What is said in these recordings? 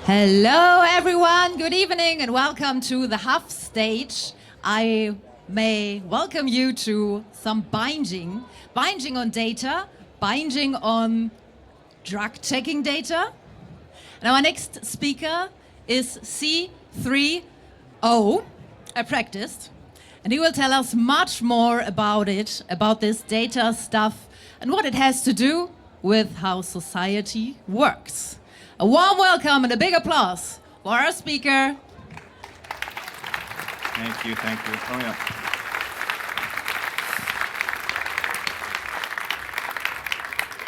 Hello, everyone. Good evening and welcome to the Huff stage. I may welcome you to some binding on data, binding on drug checking data. And our next speaker is C30, a practiced, and he will tell us much more about it, about this data stuff and what it has to do with how society works. A warm welcome and a big applause for our speaker. Thank you. Oh, yeah.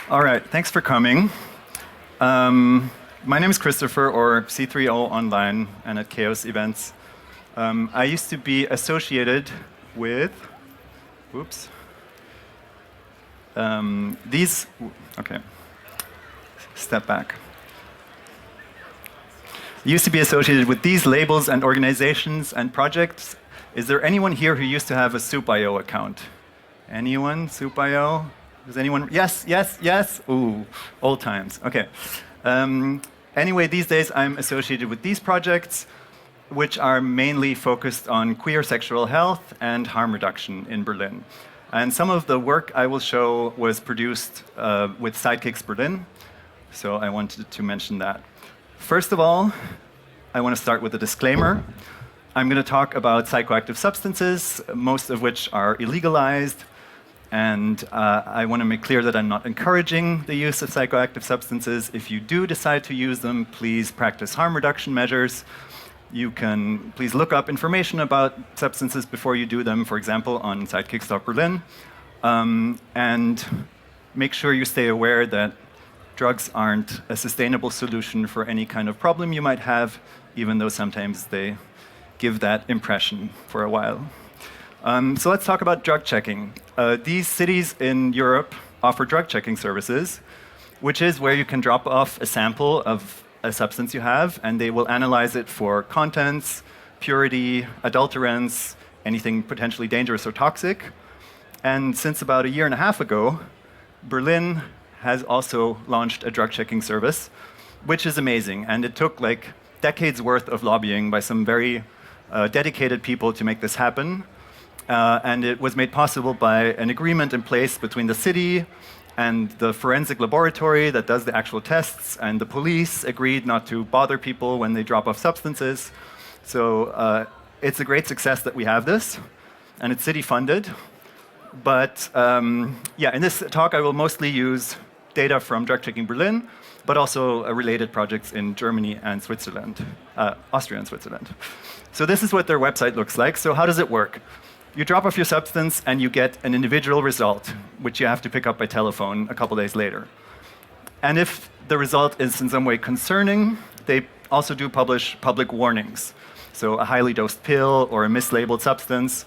All right, thanks for coming. My name is Christopher, or C30 online and at Chaos events. I used to be associated with, step back. Used to be associated with these labels and organizations and projects. Is there anyone here who used to have a Soup.io account? Anyone? Soup.io? Does anyone? Yes. Ooh, old times. Okay. Anyway, these days I'm associated with these projects, which are mainly focused on queer sexual health and harm reduction in Berlin. And some of the work I will show was produced with Sidekicks Berlin, so I wanted to mention that. First of all, I want to start with a disclaimer. I'm going to talk about psychoactive substances, most of which are illegalized, and I want to make clear that I'm not encouraging the use of psychoactive substances. If you do decide to use them, please practice harm reduction measures. You can please look up information about substances before you do them, for example, on sidekicks.berlin, and make sure you stay aware that drugs aren't a sustainable solution for any kind of problem you might have, even though sometimes they give that impression for a while. So let's talk about drug checking. These cities in Europe offer drug checking services, which is where you can drop off a sample of a substance you have, and they will analyze it for contents, purity, adulterants, anything potentially dangerous or toxic. And since about a year and a half ago, Berlin has also launched a drug checking service, which is amazing. And it took like decades worth of lobbying by some very dedicated people to make this happen. And it was made possible by an agreement in place between the city and the forensic laboratory that does the actual tests, and the police agreed not to bother people when they drop off substances. So it's a great success that we have this, and it's city funded. But in this talk I will mostly use data from Drug Checking Berlin, but also related projects in Germany and Switzerland, Austria and Switzerland. So this is what their website looks like. So how does it work? You drop off your substance and you get an individual result, which you have to pick up by telephone a couple days later. And if the result is in some way concerning, they also do publish public warnings. So a highly dosed pill or a mislabeled substance.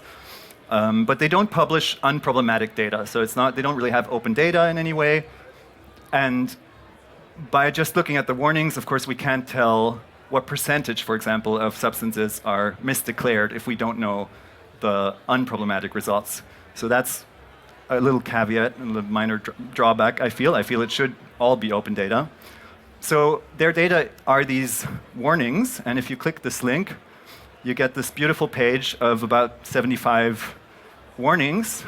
But they don't publish unproblematic data. So they don't really have open data in any way. And by just looking at the warnings, of course, we can't tell what percentage, for example, of substances are misdeclared if we don't know the unproblematic results. So that's a little caveat, a little minor drawback, I feel. I feel it should all be open data. So their data are these warnings, and if you click this link, you get this beautiful page of about 75 warnings.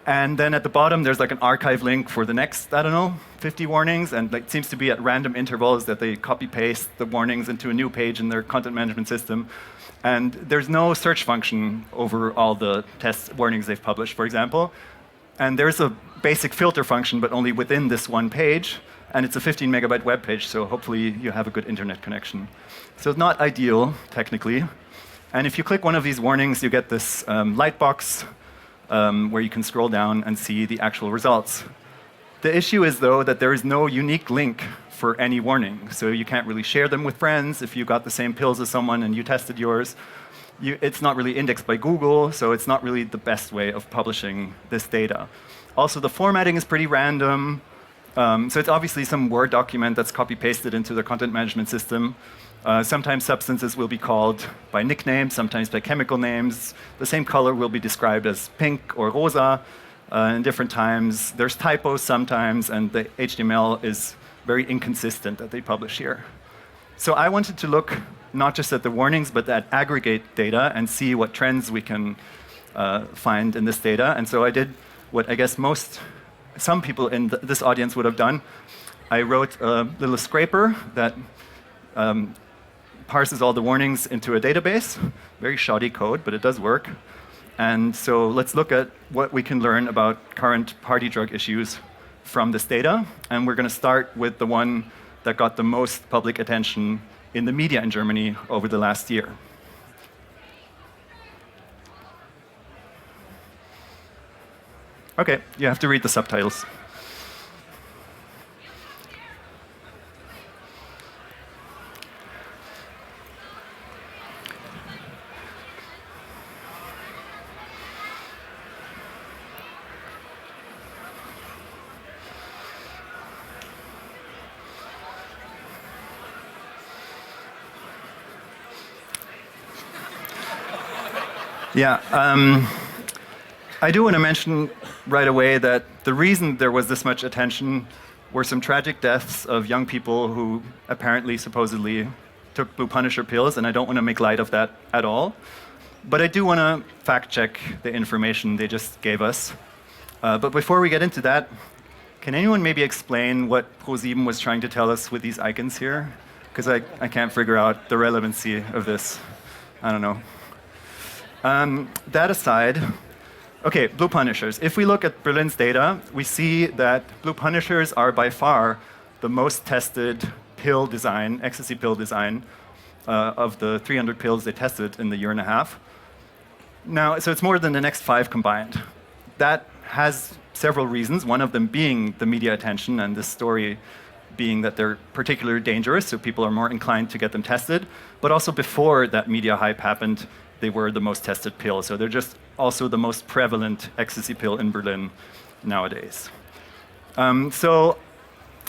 And then at the bottom, there's like an archive link for the next, 50 warnings, and it seems to be at random intervals that they copy-paste the warnings into a new page in their content management system. And there's no search function over all the test warnings they've published, for example. And there's a basic filter function, but only within this one page. And it's a 15 megabyte web page, so hopefully you have a good internet connection. So it's not ideal, technically. And if you click one of these warnings, you get this light box where you can scroll down and see the actual results. The issue is, though, that there is no unique link for any warning. So you can't really share them with friends. If you got the same pills as someone and you tested yours, it's not really indexed by Google, so it's not really the best way of publishing this data. Also, the formatting is pretty random. So it's obviously some Word document that's copy-pasted into the content management system. Sometimes substances will be called by nicknames, sometimes by chemical names. The same color will be described as pink or rosa in different times. There's typos sometimes, and the HTML is very inconsistent that they publish here. So I wanted to look not just at the warnings, but at aggregate data and see what trends we can find in this data. And so I did what I guess some people in this audience would have done. I wrote a little scraper that parses all the warnings into a database. Very shoddy code, but it does work. And so let's look at what we can learn about current party drug issues from this data. And we're going to start with the one that got the most public attention in the media in Germany over the last year. Okay, you have to read the subtitles. Yeah, I do want to mention right away that the reason there was this much attention were some tragic deaths of young people who apparently, supposedly, took Blue Punisher pills, and I don't want to make light of that at all. But I do want to fact-check the information they just gave us. But before we get into that, can anyone maybe explain what ProSieben was trying to tell us with these icons here? Because I can't figure out the relevancy of this. I don't know. That aside, okay, Blue Punishers. If we look at Berlin's data, we see that Blue Punishers are by far the most tested pill design, ecstasy pill design, of the 300 pills they tested in the year and a half. Now, so it's more than the next 5 combined. That has several reasons, one of them being the media attention and this story being that they're particularly dangerous, so people are more inclined to get them tested. But also before that media hype happened, they were the most tested pill. So they're just also the most prevalent ecstasy pill in Berlin nowadays. So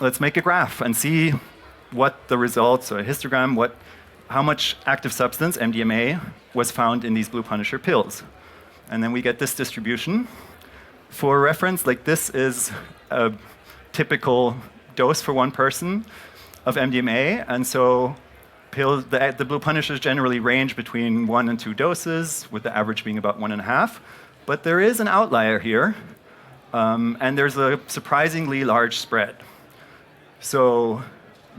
let's make a graph and see what the results, or a histogram, how much active substance, MDMA, was found in these Blue Punisher pills. And then we get this distribution. For reference, like this is a typical dose for one person of MDMA. And so the Blue Punishers generally range between 1 and 2 doses, with the average being about 1.5. But there is an outlier here, and there's a surprisingly large spread. So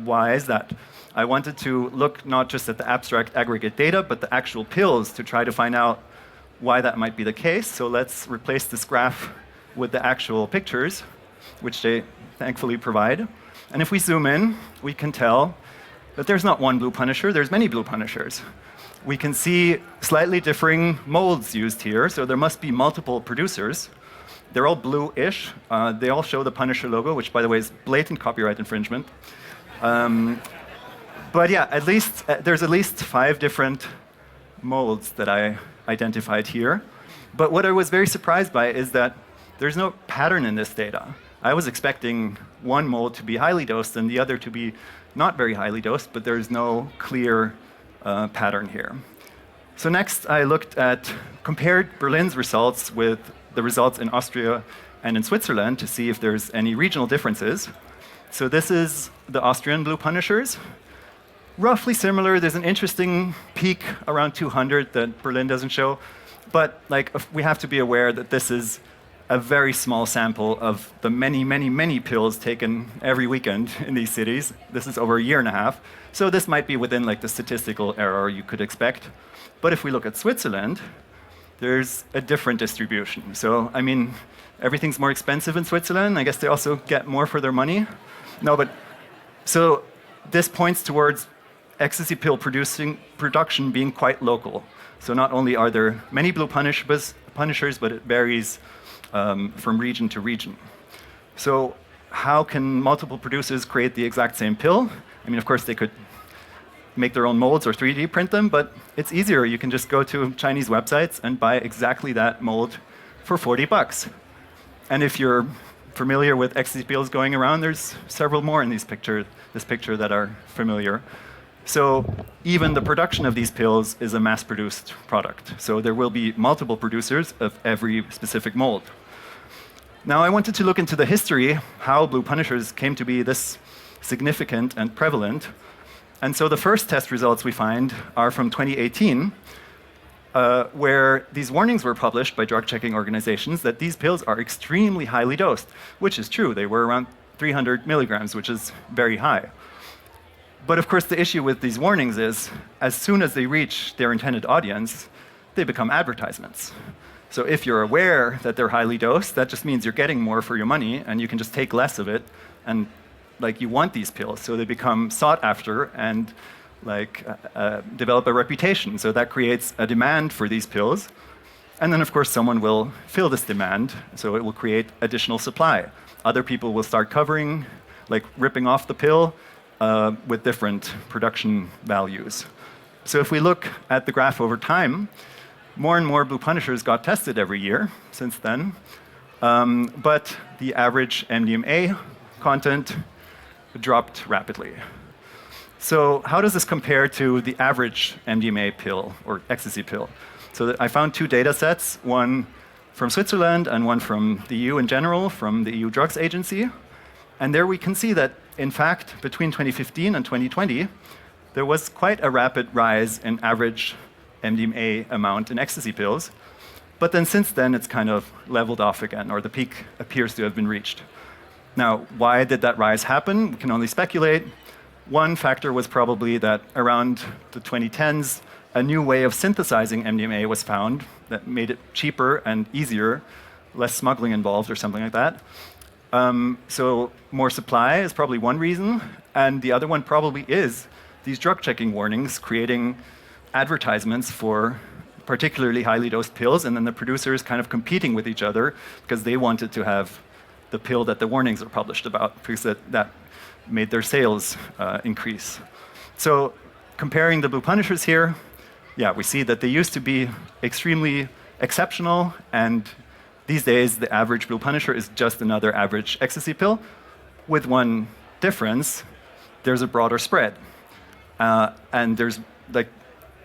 why is that? I wanted to look not just at the abstract aggregate data, but the actual pills to try to find out why that might be the case. So let's replace this graph with the actual pictures, which they thankfully provide. And if we zoom in, we can tell that there's not one Blue Punisher, there's many Blue Punishers. We can see slightly differing molds used here, so there must be multiple producers. They're all blue-ish. They all show the Punisher logo, which, by the way, is blatant copyright infringement. But yeah, there's at least 5 different molds that I identified here. But what I was very surprised by is that there's no pattern in this data. I was expecting one mold to be highly dosed and the other to be not very highly dosed, but there's no clear pattern here. So next, I compared Berlin's results with the results in Austria and in Switzerland to see if there's any regional differences. So this is the Austrian Blue Punishers. Roughly similar. There's an interesting peak around 200 that Berlin doesn't show. But we have to be aware that this is a very small sample of the many, many, many pills taken every weekend in these cities. This is over a year and a half. So this might be within the statistical error you could expect. But if we look at Switzerland, there's a different distribution. So, I mean, everything's more expensive in Switzerland. I guess they also get more for their money. No, but so this points towards ecstasy pill production being quite local. So not only are there many Blue Punishers, but it varies from region to region. So how can multiple producers create the exact same pill? I mean, of course, they could make their own molds or 3D print them, but it's easier. You can just go to Chinese websites and buy exactly that mold for $40. And if you're familiar with ecstasy pills going around, there's several more in this picture that are familiar. So even the production of these pills is a mass-produced product. So there will be multiple producers of every specific mold. Now I wanted to look into the history, how Blue Punishers came to be this significant and prevalent. And so the first test results we find are from 2018, where these warnings were published by drug-checking organizations that these pills are extremely highly dosed, which is true. They were around 300 milligrams, which is very high. But of course, the issue with these warnings is, as soon as they reach their intended audience, they become advertisements. So if you're aware that they're highly dosed, that just means you're getting more for your money, and you can just take less of it, and like you want these pills, so they become sought after and develop a reputation. So that creates a demand for these pills, and then of course someone will fill this demand, so it will create additional supply. Other people will start covering, like ripping off the pill with different production values. So if we look at the graph over time, more and more Blue Punishers got tested every year since then, but the average MDMA content dropped rapidly. So how does this compare to the average MDMA pill or ecstasy pill? So I found two data sets, one from Switzerland and one from the EU in general, from the EU Drugs Agency. And there we can see that, in fact, between 2015 and 2020, there was quite a rapid rise in average MDMA amount in ecstasy pills. But then since then, it's kind of leveled off again, or the peak appears to have been reached. Now, why did that rise happen? We can only speculate. One factor was probably that around the 2010s, a new way of synthesizing MDMA was found that made it cheaper and easier, less smuggling involved or something like that. So more supply is probably one reason, and the other one probably is these drug-checking warnings creating advertisements for particularly highly dosed pills, and then the producers kind of competing with each other because they wanted to have the pill that the warnings are published about, because that made their sales increase. So comparing the Blue Punishers here, yeah, we see that they used to be extremely exceptional, and these days the average Blue Punisher is just another average ecstasy pill, with one difference: there's a broader spread, and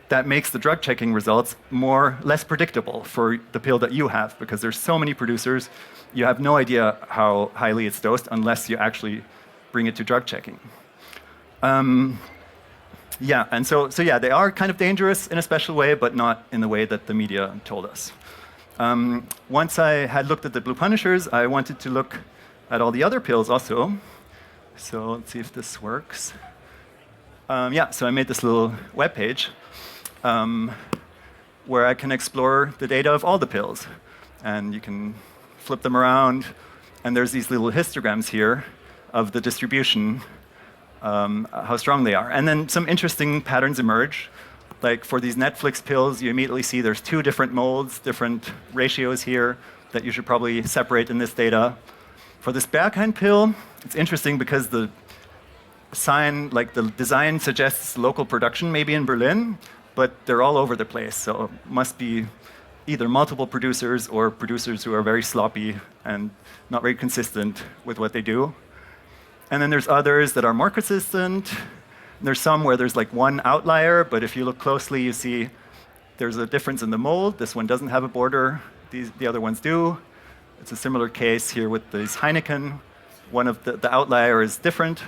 that makes the drug checking results less predictable for the pill that you have, because there's so many producers, you have no idea how highly it's dosed unless you actually bring it to drug checking. Yeah, and so yeah, they are kind of dangerous in a special way, but not in the way that the media told us. Once I had looked at the Blue Punishers, I wanted to look at all the other pills also. So let's see if this works. Yeah, so I made this little web page where I can explore the data of all the pills. And you can flip them around, and there's these little histograms here of the distribution, how strong they are. And then some interesting patterns emerge. Like for these Netflix pills, you immediately see there's two different molds, different ratios here that you should probably separate in this data. For this Berghain pill, it's interesting because the design suggests local production maybe in Berlin, but they're all over the place. So it must be either multiple producers or producers who are very sloppy and not very consistent with what they do. And then there's others that are more consistent. There's some where there's like one outlier, but if you look closely, you see there's a difference in the mold. This one doesn't have a border. The other ones do. It's a similar case here with these Heineken. One of the outlier is different.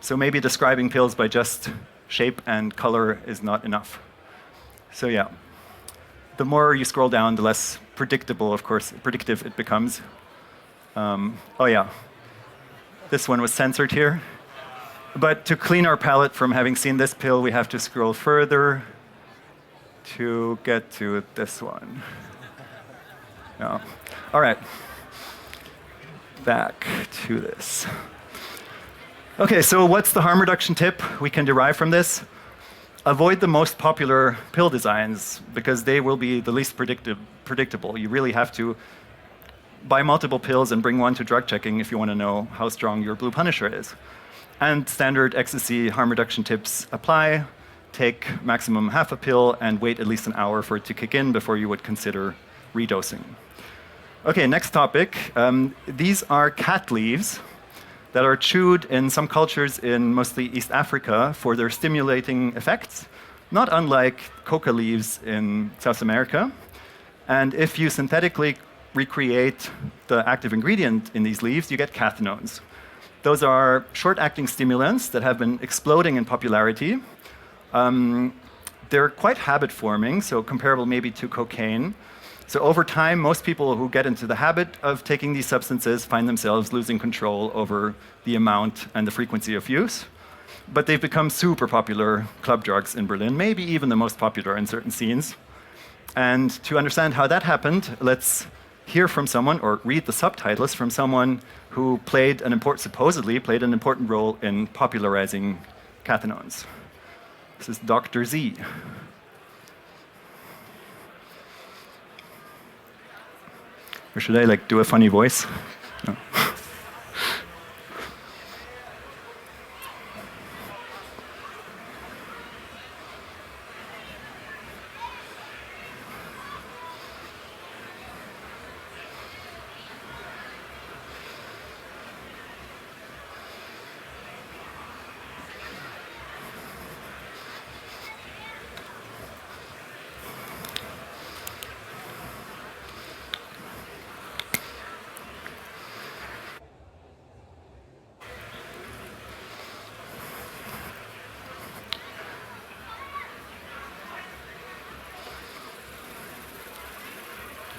So maybe describing pills by just shape and color is not enough. So yeah, the more you scroll down, the less predictable, of course, predictive it becomes. Oh yeah, this one was censored here. But to clean our palate from having seen this pill, we have to scroll further to get to this one. No. All right, back to this. Okay, so what's the harm reduction tip we can derive from this? Avoid the most popular pill designs, because they will be the least predictable. You really have to buy multiple pills and bring one to drug checking if you want to know how strong your Blue Punisher is. And standard ecstasy harm reduction tips apply. Take maximum half a pill and wait at least an hour for it to kick in before you would consider redosing. Okay, next topic. These are cat leaves that are chewed in some cultures in mostly East Africa for their stimulating effects, not unlike coca leaves in South America. And if you synthetically recreate the active ingredient in these leaves, you get cathinones. Those are short-acting stimulants that have been exploding in popularity. They're quite habit-forming, so comparable maybe to cocaine. So over time, most people who get into the habit of taking these substances find themselves losing control over the amount and the frequency of use. But they've become super popular club drugs in Berlin, maybe even the most popular in certain scenes. And to understand how that happened, let's hear from someone, or read the subtitles from someone who supposedly played an important role in popularizing cathinones. This is Dr. Z. Or should I do a funny voice? No.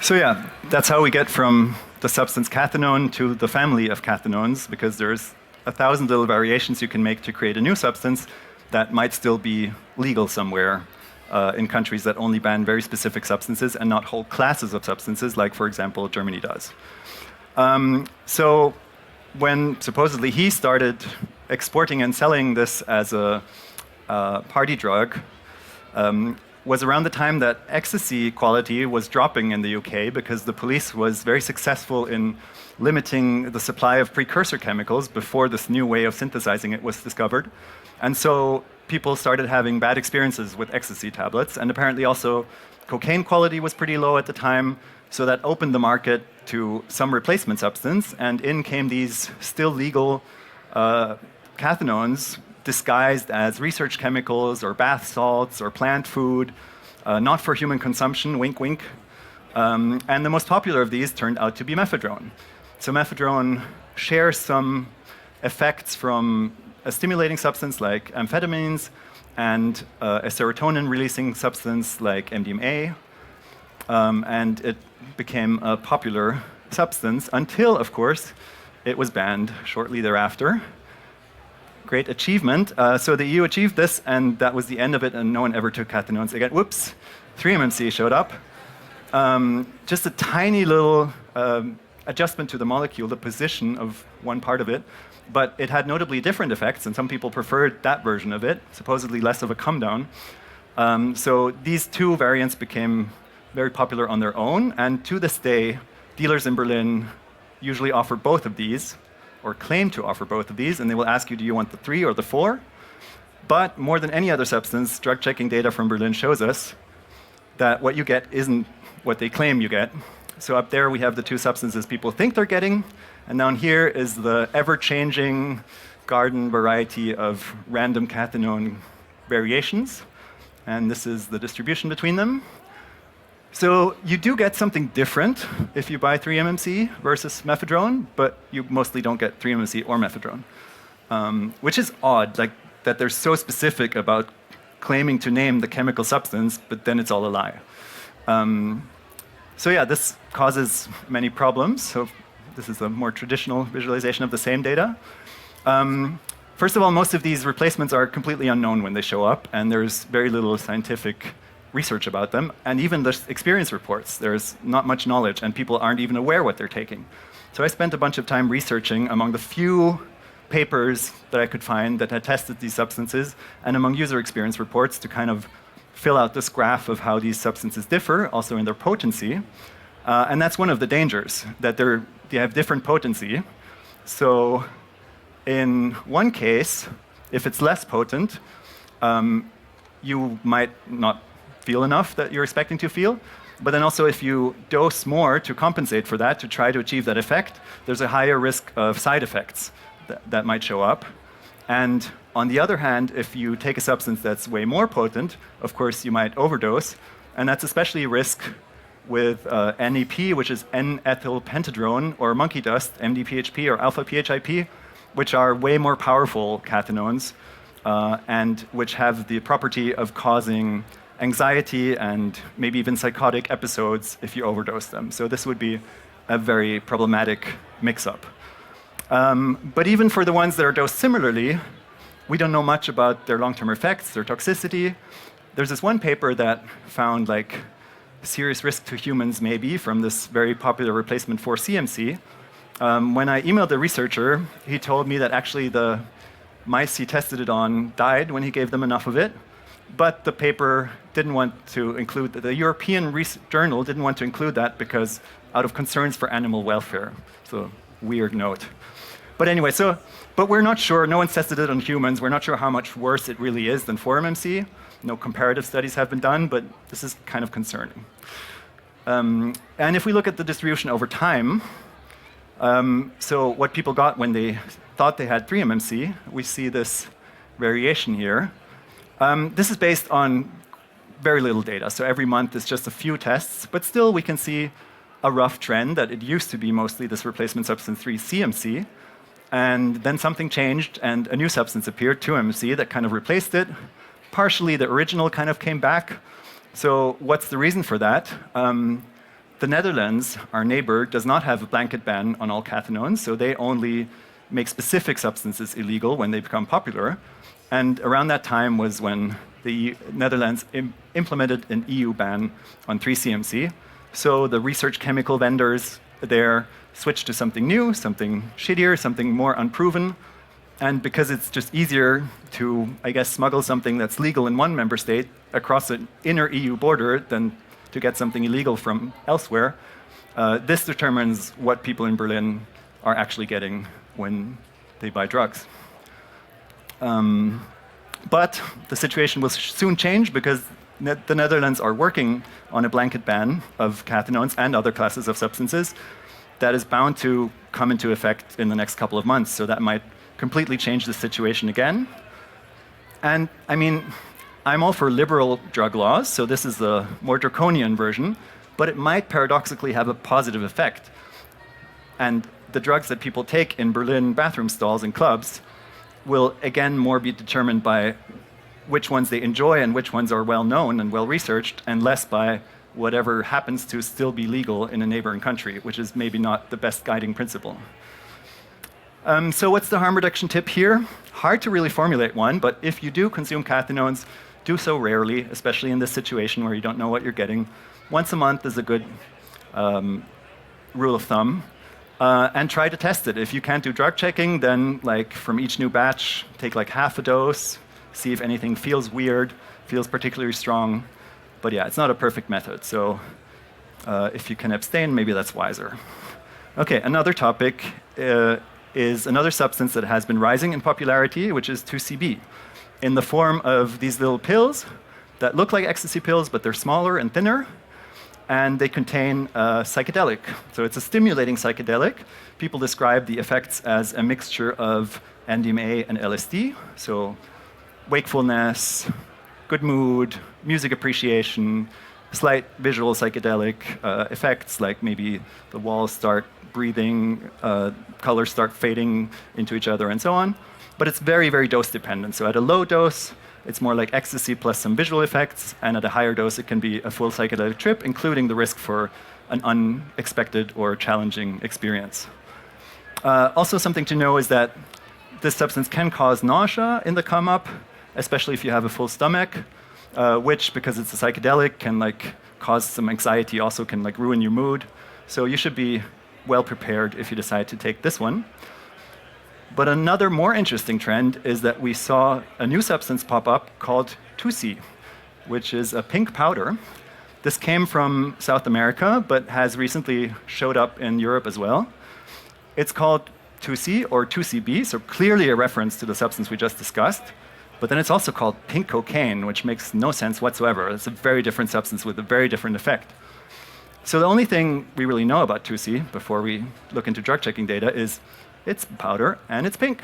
So yeah, that's how we get from the substance cathinone to the family of cathinones, because there's 1,000 little variations you can make to create a new substance that might still be legal somewhere in countries that only ban very specific substances and not whole classes of substances, like, for example, Germany does. So when supposedly he started exporting and selling this as a party drug, was around the time that ecstasy quality was dropping in the UK because the police was very successful in limiting the supply of precursor chemicals before this new way of synthesizing it was discovered. And so people started having bad experiences with ecstasy tablets, and apparently also cocaine quality was pretty low at the time, so that opened the market to some replacement substance, and in came these still legal cathinones disguised as research chemicals or bath salts or plant food, not for human consumption, wink wink. And the most popular of these turned out to be mephedrone. So mephedrone shares some effects from a stimulating substance like amphetamines and a serotonin-releasing substance like MDMA. And it became a popular substance until, of course, it was banned shortly thereafter. Great achievement. So the EU achieved this, and that was the end of it, and no one ever took cathinones again. Whoops, 3-MMC showed up. Just a tiny little adjustment to the molecule, the position of one part of it, but it had notably different effects, and some people preferred that version of it, supposedly less of a come down. So these two variants became very popular on their own, and to this day, dealers in Berlin usually offer both of these, or claim to offer both of these, and they will ask you, do you want the 3 or the 4? But more than any other substance, drug checking data from Berlin shows us that what you get isn't what they claim you get. So up there we have the two substances people think they're getting, and down here is the ever-changing garden variety of random cathinone variations, and this is the distribution between them. So you do get something different if you buy 3-MMC versus mephedrone, but you mostly don't get 3-MMC or mephedrone, which is odd, like that they're so specific about claiming to name the chemical substance, but then it's all a lie. So yeah, this causes many problems. So this is a more traditional visualization of the same data. First of all, most of these replacements are completely unknown when they show up, and there's very little scientific research about them, and even the experience reports, there's not much knowledge, and people aren't even aware what they're taking. So I spent a bunch of time researching among the few papers that I could find that had tested these substances, and among user experience reports to kind of fill out this graph of how these substances differ, also in their potency. And that's one of the dangers, that they have different potency. So in one case, if it's less potent, you might not feel enough that you're expecting to feel. But then also if you dose more to compensate for that, to try to achieve that effect, there's a higher risk of side effects that might show up. And on the other hand, if you take a substance that's way more potent, of course you might overdose. And that's especially a risk with NEP, which is N-ethylpentadrone, or monkey dust, MDPHP or alpha-PHIP, which are way more powerful cathinones and which have the property of causing anxiety and maybe even psychotic episodes if you overdose them. So this would be a very problematic mix-up. But even for the ones that are dosed similarly, we don't know much about their long-term effects, their toxicity. There's this one paper that found like serious risk to humans maybe from this very popular replacement for CMC. When I emailed the researcher, he told me that actually the mice he tested it on died when he gave them enough of it, but the paper didn't want to include, the European journal didn't want to include that because out of concerns for animal welfare. So, weird note. But anyway, but we're not sure, no one's tested it on humans, we're not sure how much worse it really is than 4-MMC. No comparative studies have been done, but this is kind of concerning. And if we look at the distribution over time, so what people got when they thought they had 3-MMC, we see this variation here. This is based on very little data, so every month is just a few tests, but still we can see a rough trend that it used to be mostly this replacement substance 3-CMC, and then something changed and a new substance appeared, 2-MMC, that kind of replaced it. Partially the original kind of came back. So what's the reason for that? The Netherlands, our neighbor, does not have a blanket ban on all cathinones, so they only make specific substances illegal when they become popular. And around that time was when the Netherlands implemented an EU ban on 3-CMC. So the research chemical vendors there switched to something new, something shittier, something more unproven. And because it's just easier to, I guess, smuggle something that's legal in one member state across an inner EU border than to get something illegal from elsewhere, this determines what people in Berlin are actually getting when they buy drugs. But the situation will soon change because the Netherlands are working on a blanket ban of cathinones and other classes of substances that is bound to come into effect in the next couple of months. So that might completely change the situation again. And I mean, I'm all for liberal drug laws, so this is the more draconian version, but it might paradoxically have a positive effect. And the drugs that people take in Berlin bathroom stalls and clubs will again more be determined by which ones they enjoy and which ones are well known and well researched, and less by whatever happens to still be legal in a neighboring country, which is maybe not the best guiding principle. So what's the harm reduction tip here? Hard to really formulate one, but if you do consume cathinones, do so rarely, especially in this situation where you don't know what you're getting. Once a month is a good rule of thumb. And try to test it. If you can't do drug checking, then like from each new batch, take like half a dose, see if anything feels weird, feels particularly strong. But yeah, it's not a perfect method. So if you can abstain, maybe that's wiser. Okay, another topic is another substance that has been rising in popularity, which is 2CB, in the form of these little pills that look like ecstasy pills, but they're smaller and thinner. And they contain psychedelic. So it's a stimulating psychedelic. People describe the effects as a mixture of MDMA and LSD. So wakefulness, good mood, music appreciation, slight visual psychedelic effects, like maybe the walls start breathing, colors start fading into each other, and so on. But it's very, very dose dependent. So at a low dose, it's more like ecstasy plus some visual effects, and at a higher dose, it can be a full psychedelic trip, including the risk for an unexpected or challenging experience. Also, something to know is that this substance can cause nausea in the come-up, especially if you have a full stomach, which, because it's a psychedelic, can like cause some anxiety, also can like ruin your mood. So you should be well prepared if you decide to take this one. But another more interesting trend is that we saw a new substance pop up called 2C, which is a pink powder. This came from South America, but has recently showed up in Europe as well. It's called 2C or 2CB, so clearly a reference to the substance we just discussed. But then it's also called pink cocaine, which makes no sense whatsoever. It's a very different substance with a very different effect. So the only thing we really know about 2C before we look into drug checking data is it's powder and it's pink.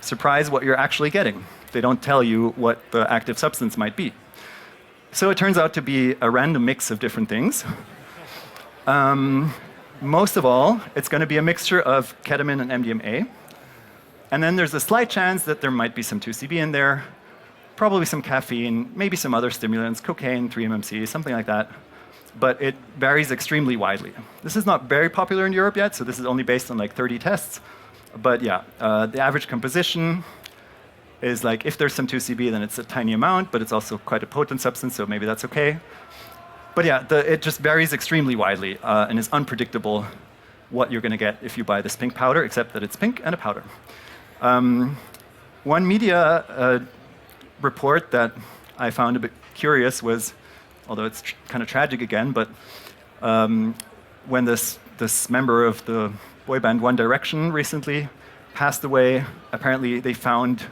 Surprise what you're actually getting. They don't tell you what the active substance might be. So it turns out to be a random mix of different things. Most of all, it's going to be a mixture of ketamine and MDMA. And then there's a slight chance that there might be some 2CB in there, probably some caffeine, maybe some other stimulants, cocaine, 3-MMC, something like that. But it varies extremely widely. This is not very popular in Europe yet, so this is only based on like 30 tests. But yeah, the average composition is like, if there's some 2CB, then it's a tiny amount, but it's also quite a potent substance, so maybe that's okay. But yeah, it just varies extremely widely and is unpredictable what you're going to get if you buy this pink powder, except that it's pink and a powder. One media report that I found a bit curious was, although it's kind of tragic again, but when this member of the boy band One Direction recently passed away, apparently they found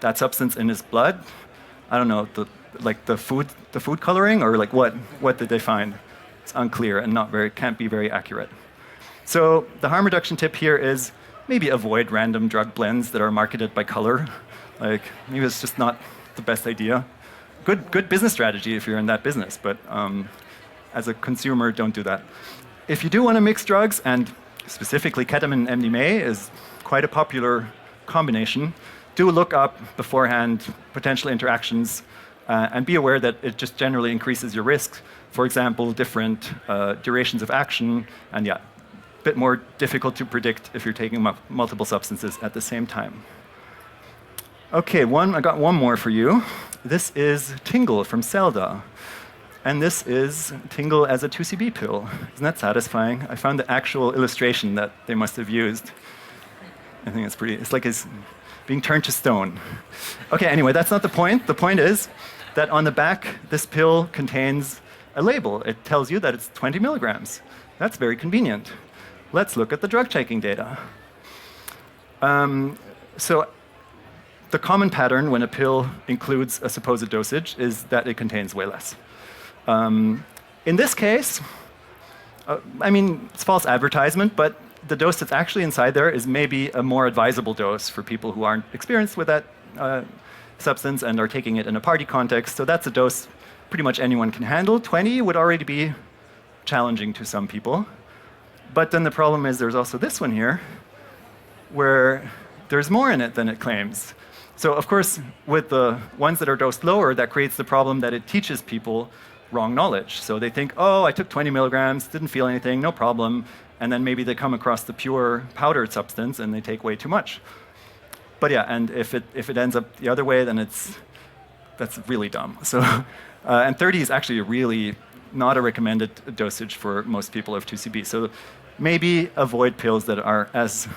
that substance in his blood. I don't know, the food coloring, or like what did they find? It's unclear and can't be very accurate. So the harm reduction tip here is maybe avoid random drug blends that are marketed by color. Like, maybe it's just not the best idea. Good business strategy if you're in that business, but as a consumer, don't do that. If you do want to mix drugs, and specifically ketamine and MDMA is quite a popular combination, do look up beforehand potential interactions and be aware that it just generally increases your risk. For example, different durations of action, and yeah, a bit more difficult to predict if you're taking multiple substances at the same time. Okay, I got one more for you. This is Tingle from Zelda. And this is Tingle as a 2CB pill. Isn't that satisfying? I found the actual illustration that they must have used. I think it's like it's being turned to stone. Okay, anyway, that's not the point. The point is that on the back, this pill contains a label. It tells you that it's 20 milligrams. That's very convenient. Let's look at the drug checking data. So the common pattern when a pill includes a supposed dosage is that it contains way less. In this case, I mean, it's false advertisement, but the dose that's actually inside there is maybe a more advisable dose for people who aren't experienced with that substance and are taking it in a party context. So that's a dose pretty much anyone can handle. 20 would already be challenging to some people. But then the problem is there's also this one here, where there's more in it than it claims. So of course, with the ones that are dosed lower, that creates the problem that it teaches people wrong knowledge. So they think, oh, I took 20 milligrams, didn't feel anything, no problem. And then maybe they come across the pure powdered substance and they take way too much. But yeah, and if it ends up the other way, then that's really dumb. So, and 30 is actually really not a recommended dosage for most people of 2CB. So maybe avoid pills that are as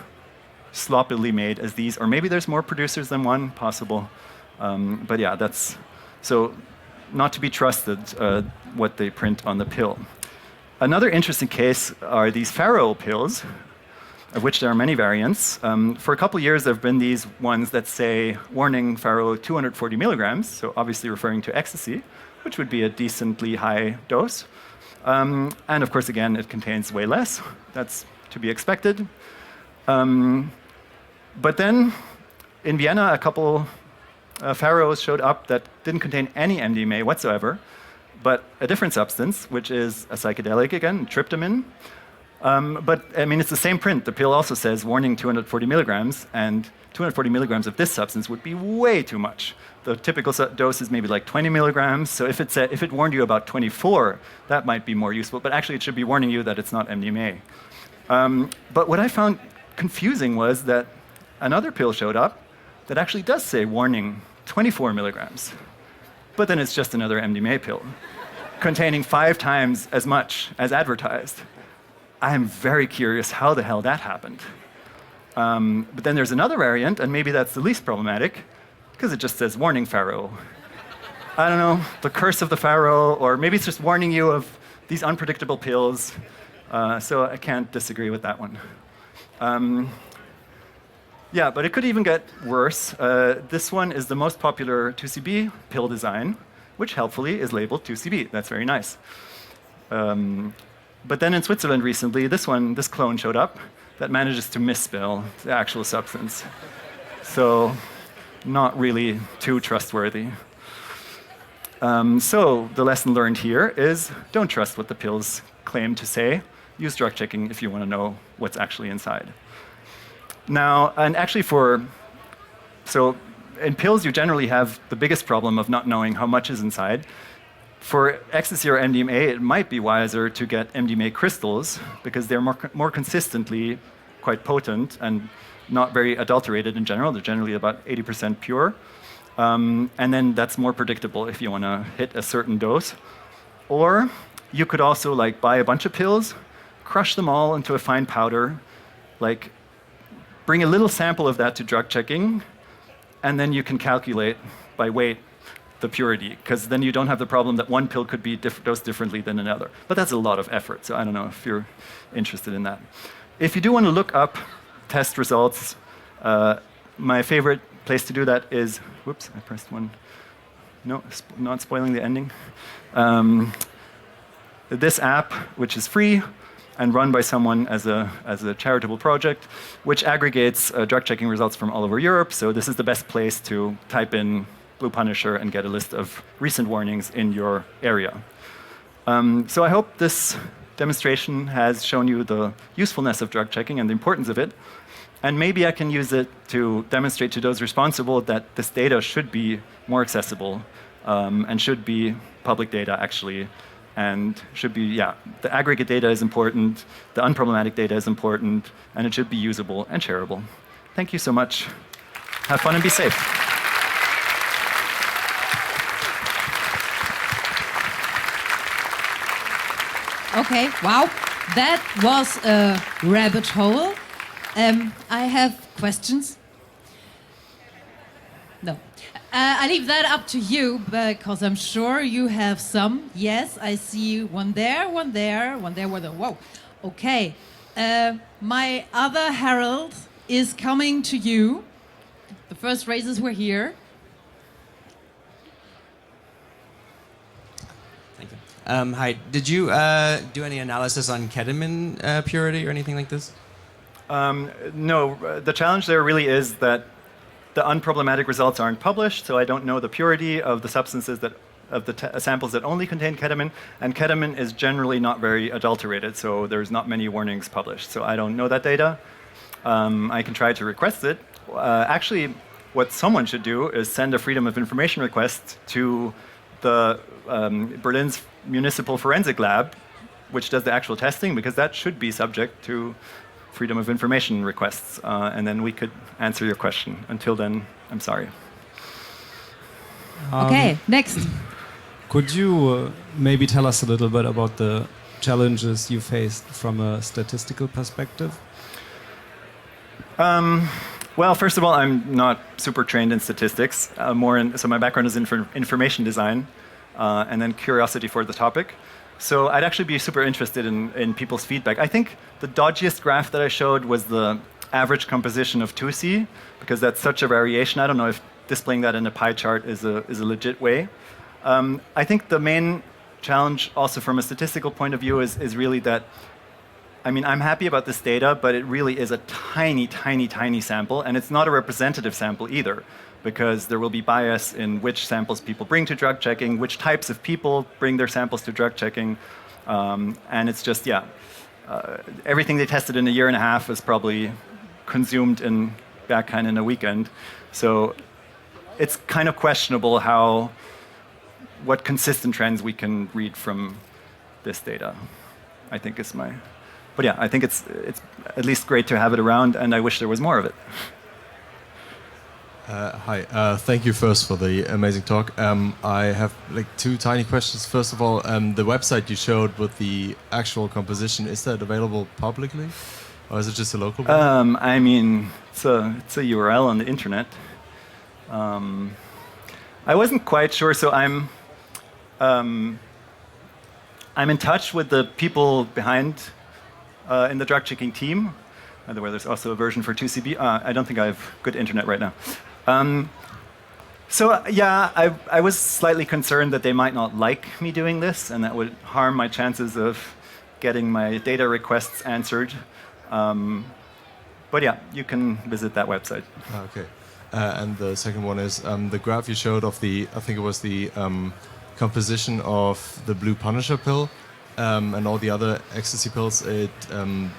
sloppily made as these, or maybe there's more producers than one possible. But yeah, that's so not to be trusted what they print on the pill. Another interesting case are these Faro pills, of which there are many variants. For a couple of years, there have been these ones that say, warning, Faro 240 milligrams, so obviously referring to ecstasy, which would be a decently high dose. And of course, again, it contains way less. That's to be expected. But then in Vienna, a couple Faros showed up that didn't contain any MDMA whatsoever, but a different substance, which is a psychedelic again, tryptamine. But I mean, it's the same print. The pill also says warning 240 milligrams, and 240 milligrams of this substance would be way too much. The typical dose is maybe like 20 milligrams. So if it warned you about 24, that might be more useful. But actually, it should be warning you that it's not MDMA. But what I found confusing was that another pill showed up that actually does say warning 24 milligrams. But then it's just another MDMA pill containing 5 times as much as advertised. I am very curious how the hell that happened. But then there's another variant, and maybe that's the least problematic, because it just says warning Faro. I don't know, the curse of the Faro, or maybe it's just warning you of these unpredictable pills. So I can't disagree with that one. Yeah, but it could even get worse. This one is the most popular 2CB pill design, which helpfully is labeled 2CB. That's very nice. But then in Switzerland recently, this clone showed up that manages to misspell the actual substance. So not really too trustworthy. So the lesson learned here is don't trust what the pills claim to say. Use drug checking if you want to know what's actually inside. Now, and actually for So in pills, you generally have the biggest problem of not knowing how much is inside. For ecstasy or MDMA, it might be wiser to get MDMA crystals because they're more consistently quite potent and not very adulterated in general. They're generally about 80% pure. And then that's more predictable if you want to hit a certain dose. Or you could also like buy a bunch of pills, crush them all into a fine powder, like bring a little sample of that to drug checking, and then you can calculate by weight the purity, because then you don't have the problem that one pill could be dosed differently than another. But that's a lot of effort, so I don't know if you're interested in that. If you do want to look up test results, my favorite place to do that is, whoops, I pressed one. No, not spoiling the ending. This app, which is free and run by someone as a charitable project, which aggregates drug checking results from all over Europe. So this is the best place to type in Blue Punisher and get a list of recent warnings in your area. So I hope this demonstration has shown you the usefulness of drug checking and the importance of it. And maybe I can use it to demonstrate to those responsible that this data should be more accessible and should be public data, actually. And should be, yeah, the aggregate data is important, the unproblematic data is important, and it should be usable and shareable. Thank you so much. Have fun and be safe. Okay, wow, that was a rabbit hole. I have questions. No. I leave that up to you because I'm sure you have some. Yes, I see one there, one there, one there, one there. Whoa. Okay. My other herald is coming to you. The first races were here. Thank you. Hi. Did you do any analysis on ketamine purity or anything like this? No. The challenge there really is that the unproblematic results aren't published, so I don't know the purity of the substances of the samples that only contain ketamine, and ketamine is generally not very adulterated, so there's not many warnings published. So I don't know that data. I can try to request it. Actually, what someone should do is send a Freedom of Information request to the Berlin's Municipal Forensic Lab, which does the actual testing, because that should be subject to Freedom of Information requests, and then we could answer your question. Until then, I'm sorry. Okay, next. Could you maybe tell us a little bit about the challenges you faced from a statistical perspective? Well, first of all, I'm not super trained in statistics. So my background is in information design, and then curiosity for the topic. So I'd actually be super interested in people's feedback. I think the dodgiest graph that I showed was the average composition of 2C, because that's such a variation. I don't know if displaying that in a pie chart is a legit way. I think the main challenge also from a statistical point of view is really that, I mean, I'm happy about this data, but it really is a tiny, tiny, tiny sample, and it's not a representative sample either, because there will be bias in which samples people bring to drug checking, which types of people bring their samples to drug checking, and it's just, yeah, everything they tested in a year and a half is probably consumed back in a weekend. So it's kind of questionable what consistent trends we can read from this data, I think is my... But yeah, I think it's at least great to have it around, and I wish there was more of it. Hi, thank you first for the amazing talk. I have like two tiny questions. First of all, the website you showed with the actual composition, is that available publicly? Or is it just a local one? I mean, it's a URL on the internet. I wasn't quite sure, so I'm in touch with the people behind in the drug checking team. By the way, there's also a version for 2CB. I don't think I have good internet right now. So yeah, I was slightly concerned that they might not like me doing this, and that would harm my chances of getting my data requests answered. But yeah, you can visit that website. Okay. And the second one is the graph you showed of I think it was the composition of the Blue Punisher pill. and all the other ecstasy pills, it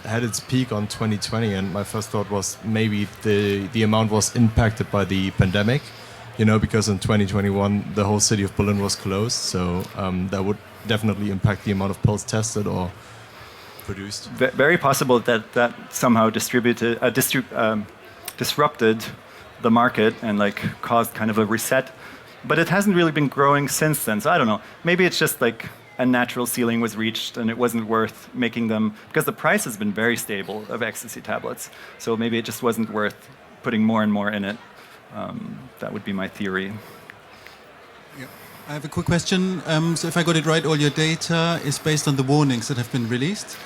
had its peak on 2020, and my first thought was maybe the amount was impacted by the pandemic, because in 2021 the whole city of Berlin was closed, so that would definitely impact the amount of pills tested or produced. Very possible that somehow disrupted the market and caused kind of a reset, but it hasn't really been growing since then. So I don't know. Maybe it's just like a natural ceiling was reached and it wasn't worth making them, because the price has been very stable of ecstasy tablets. So maybe it just wasn't worth putting more and more in it. That would be my theory. Yeah. I have a quick question. So if I got it right, all your data is based on the warnings that have been released?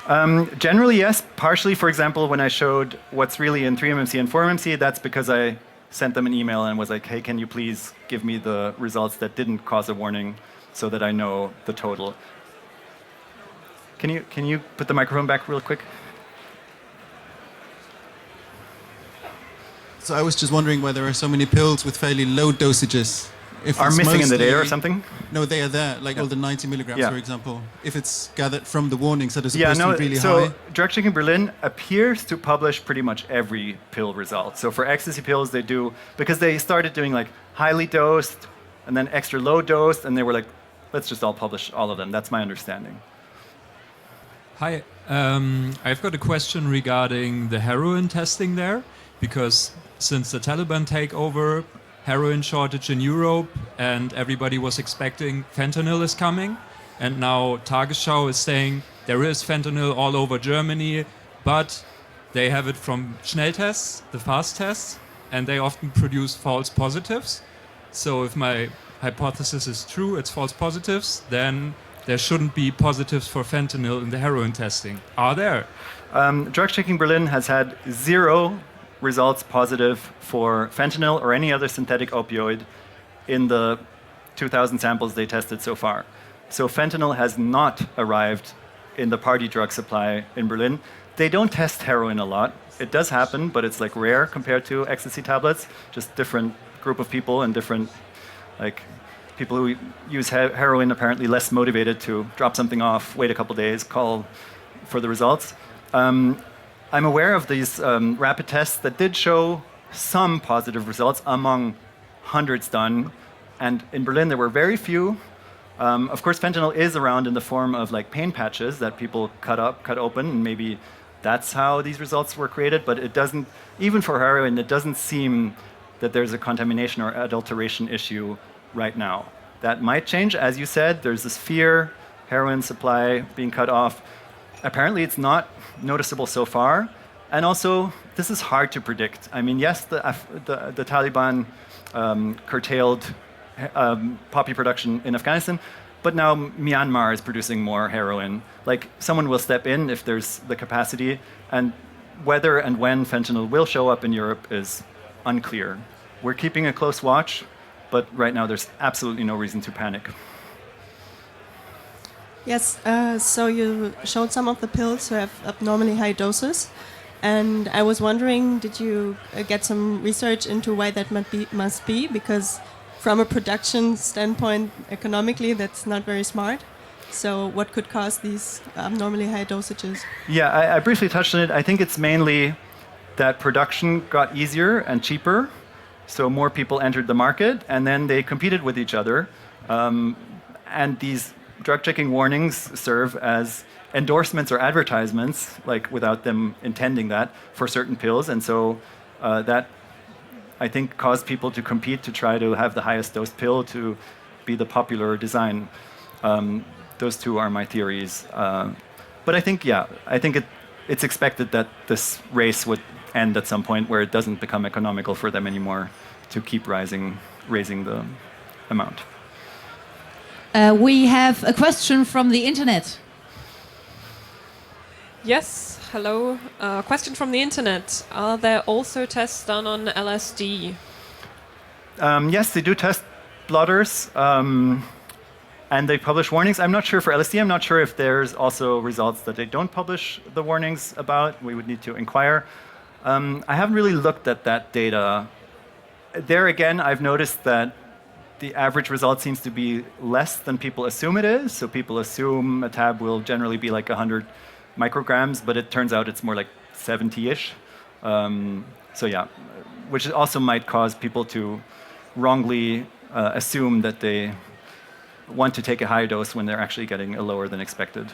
Generally, yes. Partially, for example, when I showed what's really in 3MMC and 4MMC, that's because I sent them an email and was like, hey, can you please give me the results that didn't cause a warning so that I know the total. Can you put the microphone back real quick? So I was just wondering why there are so many pills with fairly low dosages. If Are it's missing in the mostly- data or something? No, they are there, like all the 90 milligrams, Yeah. for example. If it's gathered from the warnings that are supposed to be really so high. Drug Checking Berlin appears to publish pretty much every pill result. So for ecstasy pills, they do, because they started doing like highly dosed and then extra low dosed, and they were like, let's just all publish all of them. That's my understanding. Hi, I've got a question regarding the heroin testing there, because since the Taliban takeover, heroin shortage in Europe, and everybody was expecting fentanyl is coming, and now Tagesschau is saying there is fentanyl all over Germany, but they have it from Schnelltests, the fast tests, and they often produce false positives. So if my hypothesis is true, it's false positives, then there shouldn't be positives for fentanyl in the heroin testing. Are there? Drug Checking Berlin has had 0 results positive for fentanyl or any other synthetic opioid in the 2,000 samples they tested so far. So fentanyl has not arrived in the party drug supply in Berlin. They don't test heroin a lot. It does happen, but it's like rare compared to ecstasy tablets. Just different group of people and different, like, people who use heroin apparently less motivated to drop something off, wait a couple days, call for the results. I'm aware of these rapid tests that did show some positive results among hundreds done, and in Berlin there were very few. Of course, fentanyl is around in the form of like pain patches that people cut open, and maybe that's how these results were created. But it doesn't, even for heroin, it doesn't seem that there's a contamination or adulteration issue right now. That might change, as you said. There's this fear, heroin supply being cut off. Apparently, it's not noticeable so far, and also this is hard to predict. I mean, yes, the Taliban curtailed poppy production in Afghanistan, but now Myanmar is producing more heroin. Like, someone will step in if there's the capacity, and whether and when fentanyl will show up in Europe is unclear. We're keeping a close watch, but right now there's absolutely no reason to panic. Yes, so you showed some of the pills who have abnormally high doses, and I was wondering, did you get some research into why that must be? Because from a production standpoint, economically, that's not very smart. So what could cause these abnormally high dosages? Yeah, I briefly touched on it. I think it's mainly that production got easier and cheaper, so more people entered the market, and then they competed with each other, and these drug checking warnings serve as endorsements or advertisements, like without them intending that, for certain pills. And so that, I think, caused people to compete to try to have the highest dose pill to be the popular design. Those two are my theories. But I think, it's expected that this race would end at some point where it doesn't become economical for them anymore to keep raising the amount. We have a question from the internet. Yes, hello. Question from the internet. Are there also tests done on LSD? Yes, they do test blotters, and they publish warnings. I'm not sure for LSD. I'm not sure if there's also results that they don't publish the warnings about. We would need to inquire. I haven't really looked at that data. There again, I've noticed that the average result seems to be less than people assume it is. So people assume a tab will generally be like 100 micrograms, but it turns out it's more like 70-ish. So yeah, which also might cause people to wrongly assume that they want to take a high dose when they're actually getting a lower than expected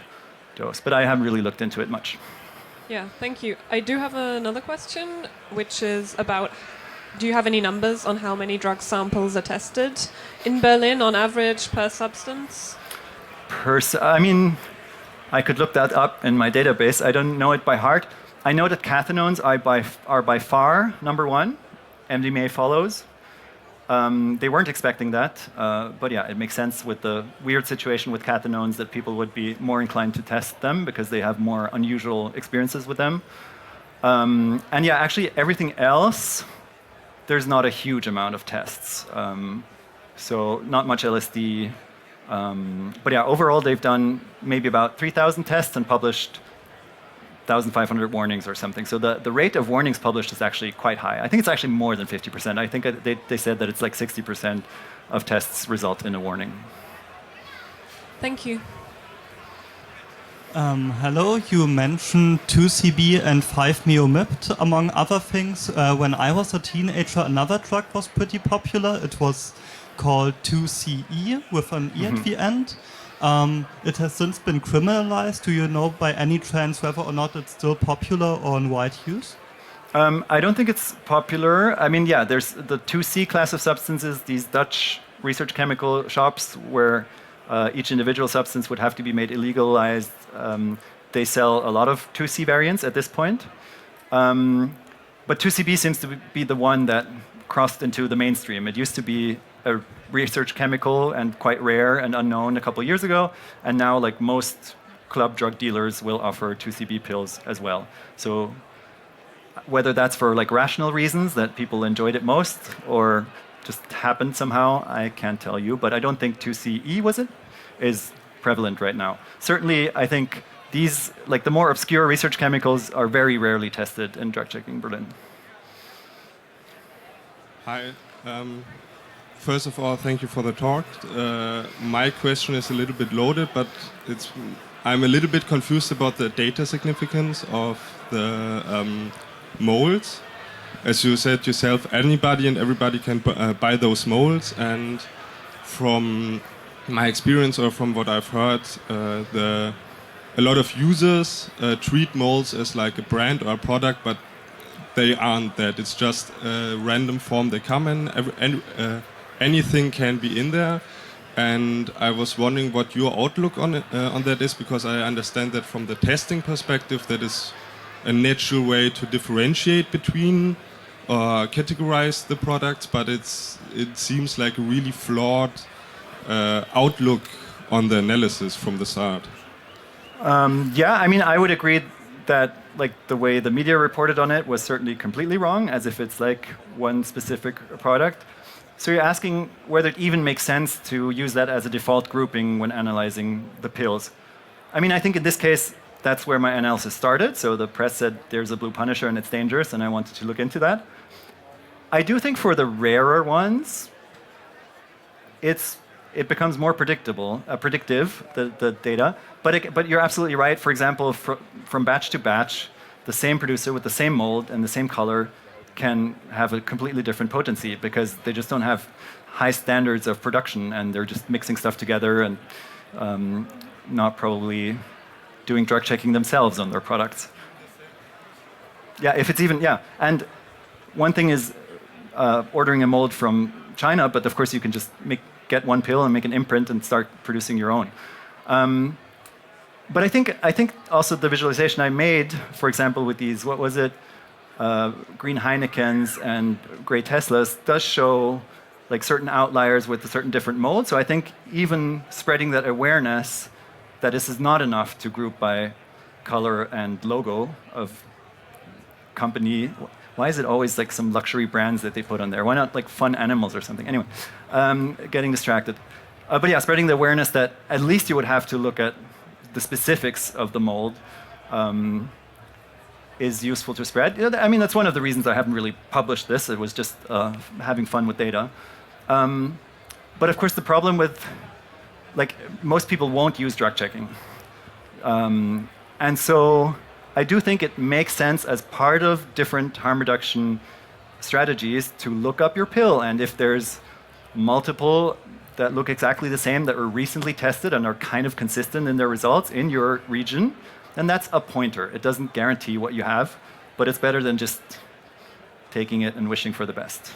dose. But I haven't really looked into it much. Yeah, thank you. I do have another question, which is about, do you have any numbers on how many drug samples are tested in Berlin on average per substance? I mean, I could look that up in my database. I don't know it by heart. I know that cathinones are by far number one. MDMA follows. They weren't expecting that, but yeah, it makes sense with the weird situation with cathinones that people would be more inclined to test them because they have more unusual experiences with them. And yeah, actually everything else, there's not a huge amount of tests. So not much LSD. But yeah, overall they've done maybe about 3,000 tests and published 1,500 warnings or something. So the rate of warnings published is actually quite high. I think it's actually more than 50%. I think they said that it's like 60% of tests result in a warning. Thank you. Hello, you mentioned 2CB and 5-MeO-MIPT, among other things. When I was a teenager, another drug was pretty popular. It was called 2CE with an E at the end. It has since been criminalized. Do you know by any chance whether or not it's still popular or in wide use? I don't think it's popular. I mean, yeah, there's the 2C class of substances, these Dutch research chemical shops where each individual substance would have to be made illegalized. They sell a lot of 2C variants at this point. But 2CB seems to be the one that crossed into the mainstream. It used to be a research chemical and quite rare and unknown a couple of years ago, and now like most club drug dealers will offer 2CB pills as well. So whether that's for like rational reasons that people enjoyed it most or just happened somehow, I can't tell you, but I don't think 2CE is prevalent right now. Certainly, I think these, like the more obscure research chemicals are very rarely tested in drug checking Berlin. Hi. First of all, thank you for the talk. My question is a little bit loaded, but I'm a little bit confused about the data significance of the molds. As you said yourself, anybody and everybody can buy those molds, and from my experience or from what I've heard, a lot of users treat molds as like a brand or a product, but they aren't that. It's just a random form they come in. Anything can be in there, and I was wondering what your outlook on that is, because I understand that from the testing perspective, that is a natural way to differentiate between or categorize the products, but it seems like a really flawed outlook on the analysis from the start. Yeah, I mean, I would agree that like the way the media reported on it was certainly completely wrong, as if it's like one specific product. So you're asking whether it even makes sense to use that as a default grouping when analyzing the pills. I mean, I think in this case, that's where my analysis started. So the press said there's a blue Punisher and it's dangerous, and I wanted to look into that. I do think for the rarer ones, it becomes more predictive, the data. But you're absolutely right. For example, from batch to batch, the same producer with the same mold and the same color can have a completely different potency because they just don't have high standards of production, and they're just mixing stuff together and not probably doing drug checking themselves on their products. Yeah, if it's even, yeah. And one thing is ordering a mold from China, but of course you can just get one pill and make an imprint and start producing your own. But I think also the visualization I made, for example, with these, what was it, green Heinekens and gray Teslas, does show like certain outliers with a certain different mold. So I think even spreading that awareness that this is not enough to group by color and logo of company. Why is it always like some luxury brands that they put on there? Why not like fun animals or something? Anyway, getting distracted. But yeah, spreading the awareness that at least you would have to look at the specifics of the mold is useful to spread. I mean, that's one of the reasons I haven't really published this. It was just having fun with data. But of course, the problem with, like, most people won't use drug checking. And so I do think it makes sense as part of different harm reduction strategies to look up your pill. And if there's multiple that look exactly the same that were recently tested and are kind of consistent in their results in your region, then that's a pointer. It doesn't guarantee what you have, but it's better than just taking it and wishing for the best.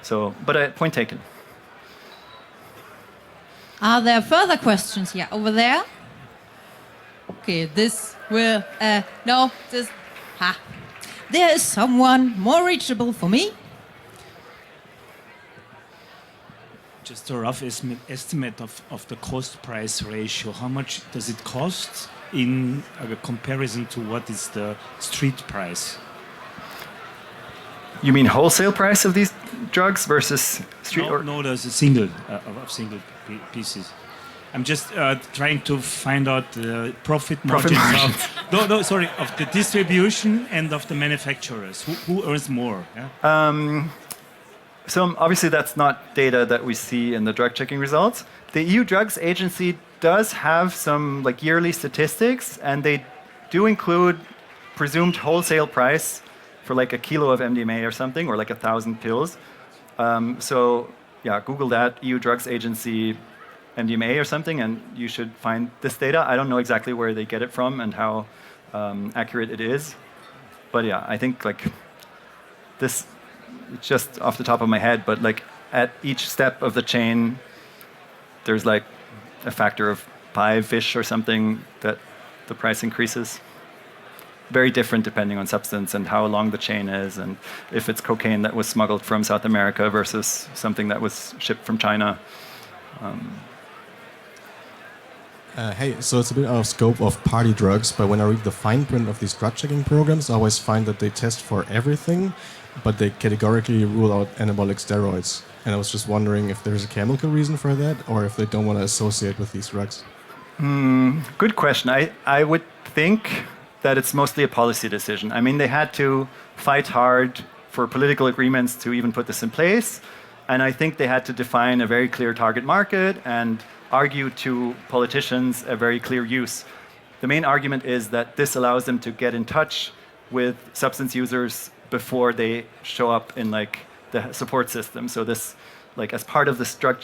So, but point taken. Are there further questions? Yeah, over there. Okay, this will, no, this, ha. There is someone more reachable for me. Just a rough estimate of the cost-price ratio. How much does it cost in comparison to what is the street price? You mean wholesale price of these drugs versus street? No, there's a single of single pieces. I'm just trying to find out the profit margins of the distribution and of the manufacturers. Who earns more? Yeah? So obviously that's not data that we see in the drug checking results. The EU Drugs Agency does have some like yearly statistics, and they do include presumed wholesale price for like a kilo of MDMA or something, or like 1,000 pills. So yeah, Google that, EU Drugs Agency MDMA or something, and you should find this data. I don't know exactly where they get it from and how accurate it is. But yeah, I think like this, just off the top of my head, but like at each step of the chain, there's like a factor of 5-ish or something that the price increases. Very different depending on substance and how long the chain is, and if it's cocaine that was smuggled from South America versus something that was shipped from China. Hey, so it's a bit out of scope of party drugs, but when I read the fine print of these drug checking programs, I always find that they test for everything, but they categorically rule out anabolic steroids. And I was just wondering if there's a chemical reason for that, or if they don't want to associate with these drugs. Good question. I would think that it's mostly a policy decision. I mean, they had to fight hard for political agreements to even put this in place. And I think they had to define a very clear target market and argue to politicians a very clear use. The main argument is that this allows them to get in touch with substance users before they show up in like the support system. So this, like as part of this drug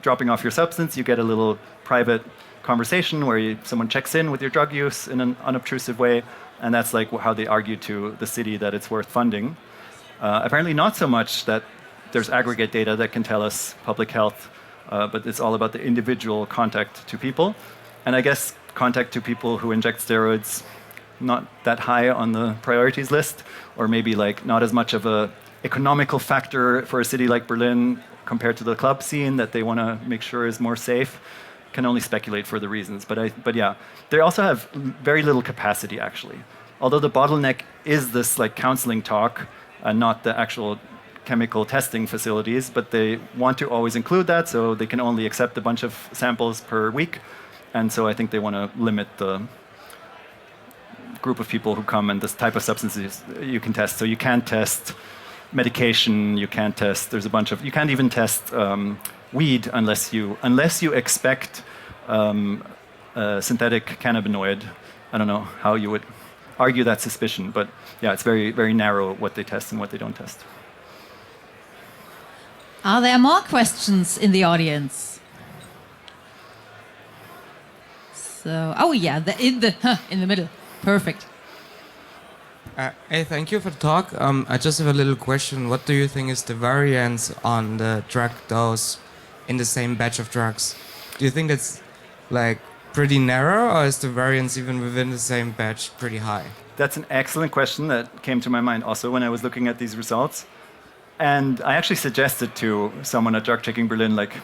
dropping off your substance, you get a little private conversation where someone checks in with your drug use in an unobtrusive way, and that's like how they argue to the city that it's worth funding. Apparently not so much that there's aggregate data that can tell us public health, but it's all about the individual contact to people. And I guess contact to people who inject steroids, not that high on the priorities list, or maybe like not as much of a economical factor for a city like Berlin compared to the club scene that they want to make sure is more safe. Can only speculate for the reasons, but yeah, they also have very little capacity actually. Although the bottleneck is this like counseling talk and not the actual chemical testing facilities, but they want to always include that, so they can only accept a bunch of samples per week, and so I think they want to limit the group of people who come and this type of substances you can test. So you can't test medication, you can't test, there's a bunch of, you can't even test weed unless you expect a synthetic cannabinoid. I don't know how you would argue that suspicion, but yeah, it's very, very narrow what they test and what they don't test. Are there more questions in the audience? So, oh yeah, in the middle. Perfect. Hey, thank you for the talk. I just have a little question. What do you think is the variance on the drug dose in the same batch of drugs? Do you think it's like pretty narrow, or is the variance even within the same batch pretty high? That's an excellent question that came to my mind also when I was looking at these results. And I actually suggested to someone at Drug Checking Berlin, like,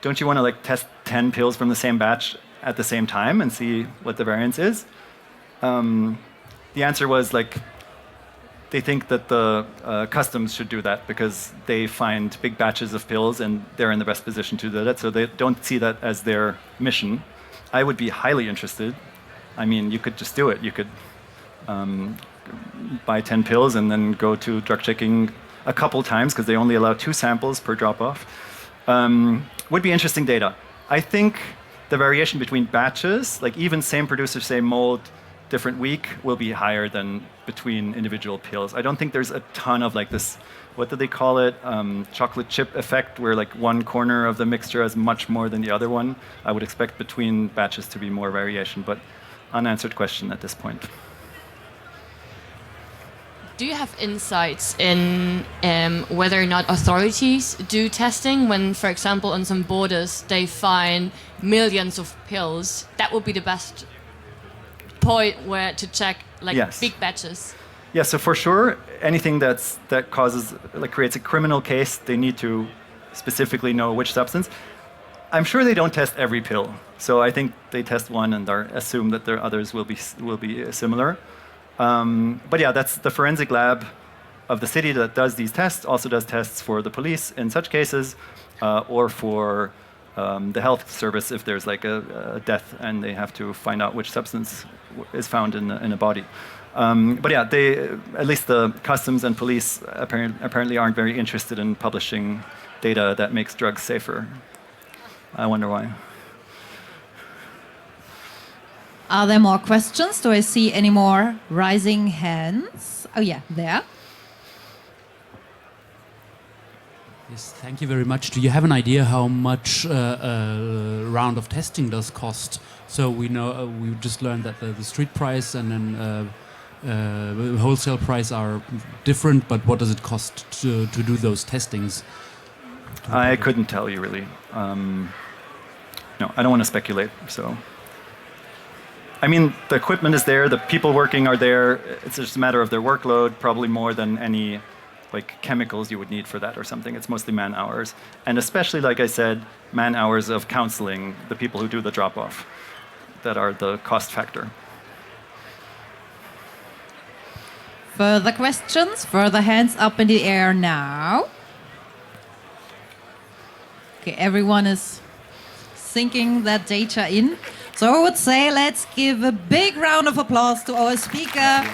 don't you want to like test 10 pills from the same batch at the same time and see what the variance is? The answer was like, they think that the customs should do that because they find big batches of pills and they're in the best position to do that, so they don't see that as their mission. I would be highly interested. I mean, you could just do it. You could buy 10 pills and then go to drug checking a couple times because they only allow 2 samples per drop-off would be interesting data. I think the variation between batches, like even same producer, same mold, different week, will be higher than between individual pills. I don't think there's a ton of like this, what do they call it, chocolate chip effect, where like one corner of the mixture has much more than the other one. I would expect between batches to be more variation, but unanswered question at this point. Do you have insights in whether or not authorities do testing when, for example, on some borders they find millions of pills? That would be the best point where to check like Yes. big batches. Yeah, so for sure, anything that causes, like creates a criminal case, they need to specifically know which substance. I'm sure they don't test every pill, so I think they test one and assume that their others will be similar. But yeah, that's the forensic lab of the city that does these tests, also does tests for the police in such cases, or for the health service if there's like a death and they have to find out which substance is found in a body. But yeah, at least the customs and police apparently aren't very interested in publishing data that makes drugs safer. I wonder why. Are there more questions? Do I see any more rising hands? Oh yeah, there. Yes, thank you very much. Do you have an idea how much a round of testing does cost? So we know we just learned that the street price and then wholesale price are different, but what does it cost to do those testings? I couldn't tell you really. No, I don't want to speculate. So, I mean, the equipment is there, the people working are there. It's just a matter of their workload, probably more than any like chemicals you would need for that or something. It's mostly man hours, and especially, like I said, man hours of counseling the people who do the drop-off that are the cost factor. Further questions? Further hands up in the air now. Okay, everyone is sinking that data in. So I would say let's give a big round of applause to our speaker.